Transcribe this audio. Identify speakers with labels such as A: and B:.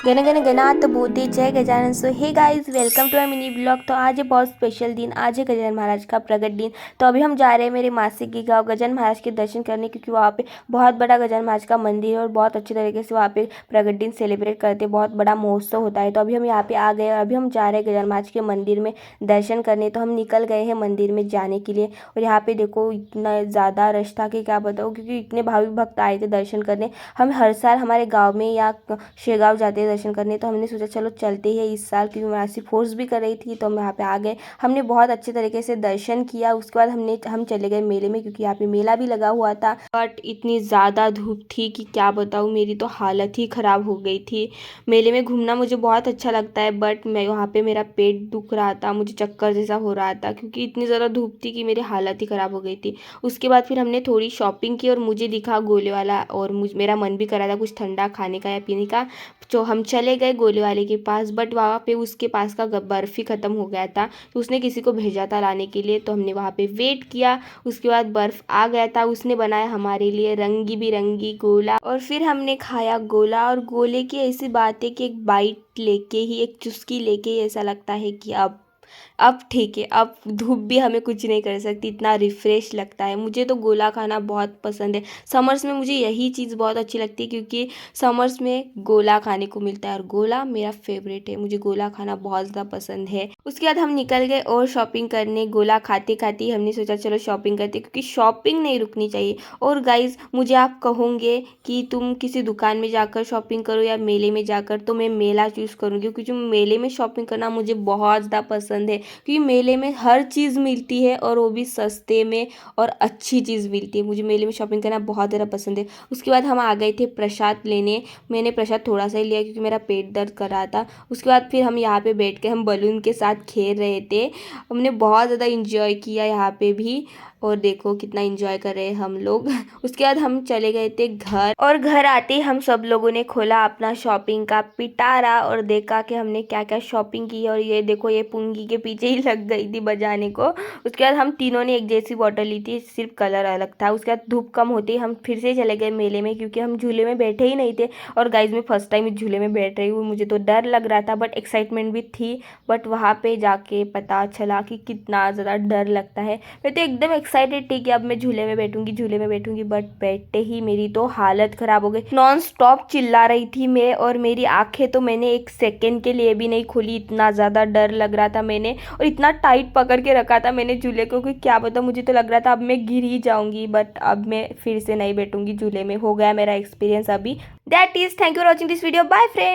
A: गण गण गणात बोलते जय Gajanan. So hey guys, welcome to my mini blog. तो आज है बहुत स्पेशल दिन, आज है गजानन महाराज का प्रगट दिन। तो अभी हम जा रहे हैं मेरे मासी के गाँव गजानन महाराज के दर्शन करने, क्योंकि वहाँ पे बहुत बड़ा गजानन महाराज का मंदिर है और बहुत अच्छे तरीके से वहाँ पे प्रगट दिन सेलिब्रेट करते हैं, बहुत बड़ा महोत्सव होता है। तो अभी हम यहाँ पे आ गए और अभी हम जा रहे हैं गजानन महाराज के मंदिर में दर्शन करने। तो हम निकल गए हैं मंदिर में जाने के लिए और यहाँ पे देखो इतना ज़्यादा रश था कि क्या बताऊँ, क्योंकि इतने भाविक भक्त आए थे दर्शन करने। हम हर साल हमारे गाँव में या शेगांव जाते हैं दर्शन करने, तो हमने सोचा चलो चलते हैं इस साल, क्योंकि मासी फोर्स भी कर रही थी। तो हम यहाँ पे आ गए, हमने बहुत अच्छे तरीके से दर्शन किया। उसके बाद हम चले गए मेले में, क्योंकि यहाँ पे मेला भी लगा हुआ था। बट इतनी ज़्यादा धूप थी कि क्या बताऊँ, मेरी तो हालत ही ख़राब हो गई थी। मेले में घूमना मुझे बहुत अच्छा लगता है, बट मैं वहाँ पे मेरा पेट दुख रहा था, मुझे चक्कर जैसा हो रहा था, क्योंकि इतनी ज़्यादा धूप थी कि मेरी हालत ही ख़राब हो गई थी। उसके बाद फिर हमने थोड़ी शॉपिंग की और मुझे दिखा गोले वाला, और मेरा मन भी कर रहा था कुछ ठंडा खाने का या पीने का। तो हम चले गए गोले वाले के पास, बट वहाँ पे उसके पास का बर्फ़ ही ख़त्म हो गया था। तो उसने किसी को भेजा था लाने के लिए, तो हमने वहाँ पे वेट किया। उसके बाद बर्फ़ आ गया था, उसने बनाया हमारे लिए रंगी बिरंगी गोला, और फिर हमने खाया गोला। और गोले की ऐसी बात है कि एक बाइट लेके ही, एक चुस्की लेके ही ऐसा लगता है कि अब ठीक है, अब धूप भी हमें कुछ नहीं कर सकती, इतना रिफ़्रेश लगता है। मुझे तो गोला खाना बहुत पसंद है। समर्स में मुझे यही चीज़ बहुत अच्छी लगती है, क्योंकि समर्स में गोला खाने को मिलता है और गोला मेरा फेवरेट है, मुझे गोला खाना बहुत ज़्यादा पसंद है। उसके बाद हम निकल गए और शॉपिंग करने। गोला खाते खाते ही हमने सोचा चलो शॉपिंग करते, क्योंकि शॉपिंग नहीं रुकनी चाहिए। और गाइज़, मुझे आप कहोगे कि तुम किसी दुकान में जाकर शॉपिंग करो या मेले में जाकर, तो मैं मेला चूज़ करूँगी, क्योंकि मेले में शॉपिंग करना मुझे बहुत ज़्यादा पसंद है। क्योंकि मेले में हर चीज़ मिलती है और वो भी सस्ते में, और अच्छी चीज़ मिलती है। मुझे मेले में शॉपिंग करना बहुत ज़्यादा पसंद है। उसके बाद हम आ गए थे प्रसाद लेने। मैंने प्रसाद थोड़ा सा ही लिया, क्योंकि मेरा पेट दर्द कर रहा था। उसके बाद फिर हम यहाँ पे बैठ के हम बलून के साथ खेल रहे थे। हमने बहुत ज़्यादा इंजॉय किया यहाँ पे भी, और देखो कितना इंजॉय कर रहे हैं हम लोग। उसके बाद हम चले गए थे घर, और घर आते ही हम सब लोगों ने खोला अपना शॉपिंग का पिटारा और देखा कि हमने क्या क्या शॉपिंग की है। और ये देखो, ये पुंगी के पीछे ही लग गई थी बजाने को। उसके बाद हम तीनों ने एक जैसी बॉटल ली थी, सिर्फ कलर अलग था। उसके बाद धूप कम होती हम फिर से चले गए मेले में, क्योंकि हम झूले में बैठे ही नहीं थे। और गाइज, मैं फर्स्ट टाइम इस झूले में बैठ रही हूँ, मुझे तो डर लग रहा था बट एक्साइटमेंट भी थी। बट वहाँ पे जाके पता चला कि कितना ज़्यादा डर लगता है। मैं तो एकदम एक्साइटेड थी कि अब मैं झूले में बैठूंगी, झूले में बैठूंगी, बट बैठते ही मेरी तो हालत ख़राब हो गई। नॉन स्टॉप चिल्ला रही थी मैं, और मेरी आंखें तो मैंने एक सेकेंड के लिए भी नहीं खोली, इतना ज़्यादा डर लग रहा था। मैंने और इतना टाइट पकड़ के रखा था मैंने झूले को कि क्या पता, मुझे तो लग रहा था अब मैं गिर ही जाऊंगी। बट अब मैं फिर से नहीं बैठूंगी झूले में। हो गया मेरा एक्सपीरियंस अभी। That is, thank you for watching this video, bye friend.